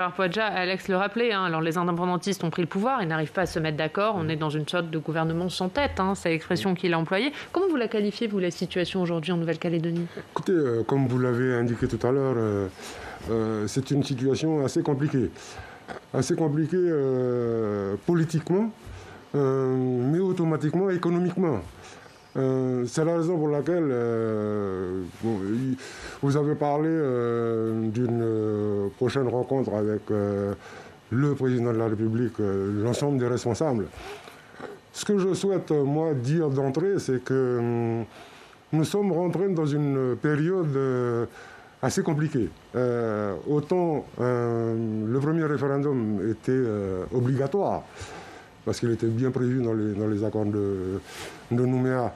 Alors Poadja, Alex le rappelait, alors les indépendantistes ont pris le pouvoir, ils n'arrivent pas à se mettre d'accord, on est dans une sorte de gouvernement sans tête, c'est l'expression qu'il a employée. Comment vous la qualifiez, vous, la situation aujourd'hui en Nouvelle-Calédonie? Écoutez, comme vous l'avez indiqué tout à l'heure, c'est une situation assez compliquée. Assez compliquée politiquement, mais automatiquement économiquement. C'est la raison pour laquelle vous avez parlé d'une prochaine rencontre avec le président de la République, l'ensemble des responsables. Ce que je souhaite, moi, dire d'entrée, c'est que nous sommes rentrés dans une période assez compliquée. Autant le premier référendum était obligatoire, parce qu'il était bien prévu dans les accords de Nouméa.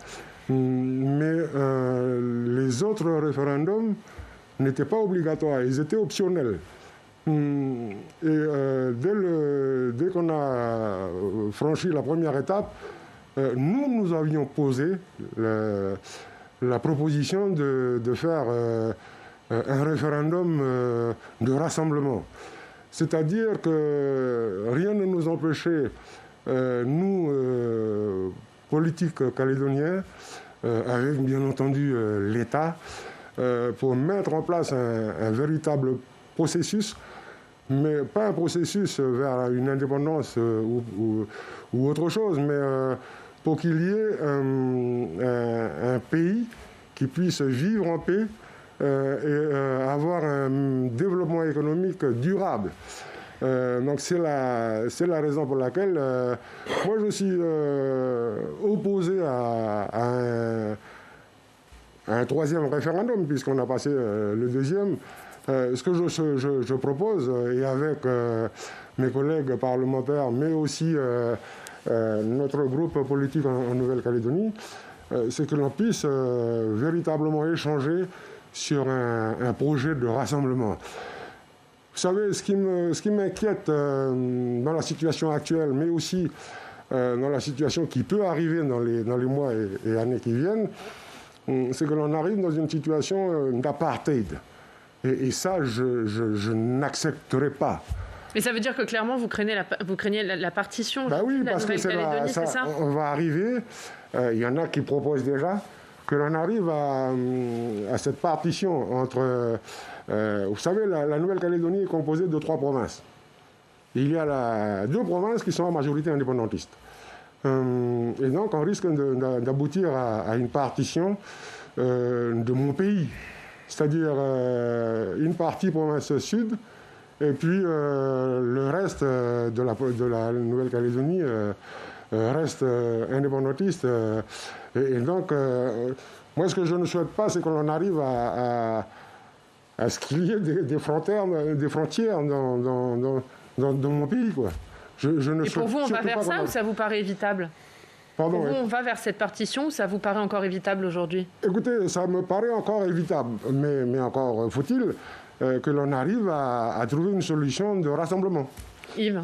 Mais les autres référendums n'étaient pas obligatoires, ils étaient optionnels. Et dès qu'on a franchi la première étape, nous avions posé la proposition de faire un référendum de rassemblement. C'est-à-dire que rien ne nous empêchait, nous, politiques calédoniens, avec bien entendu l'État, pour mettre en place un véritable processus, mais pas un processus vers une indépendance ou autre chose, mais pour qu'il y ait un pays qui puisse vivre en paix et avoir un développement économique durable. Donc c'est la raison pour laquelle moi je suis opposé à un troisième référendum, puisqu'on a passé le deuxième. Ce que je propose, et avec mes collègues parlementaires, mais aussi notre groupe politique en Nouvelle-Calédonie, c'est que l'on puisse véritablement échanger sur un projet de rassemblement. Vous savez, ce qui m'inquiète dans la situation actuelle, mais aussi dans la situation qui peut arriver dans les mois et années qui viennent, c'est que l'on arrive dans une situation d'apartheid. Et ça, je n'accepterai pas. Mais ça veut dire que clairement, vous craignez la partition de oui, parce que c'est ça on va arriver, il y en a qui proposent déjà, que l'on arrive à cette partition entre... vous savez, la Nouvelle-Calédonie est composée de 3 provinces. Il y a 2 provinces qui sont en majorité indépendantistes. Et donc, on risque d'aboutir à une partition de mon pays. C'est-à-dire une partie province sud, et puis le reste de la Nouvelle-Calédonie reste indépendantiste. Et donc, moi, ce que je ne souhaite pas, c'est qu'on arrive à ce qu'il y ait des frontières dans mon pays, quoi. Et pour vous, on va vers ça ou ça vous paraît évitable? Pardon, pour vous, on va vers cette partition ou ça vous paraît encore évitable aujourd'hui? Écoutez, ça me paraît encore évitable, mais encore faut-il que l'on arrive à trouver une solution de rassemblement. Yves?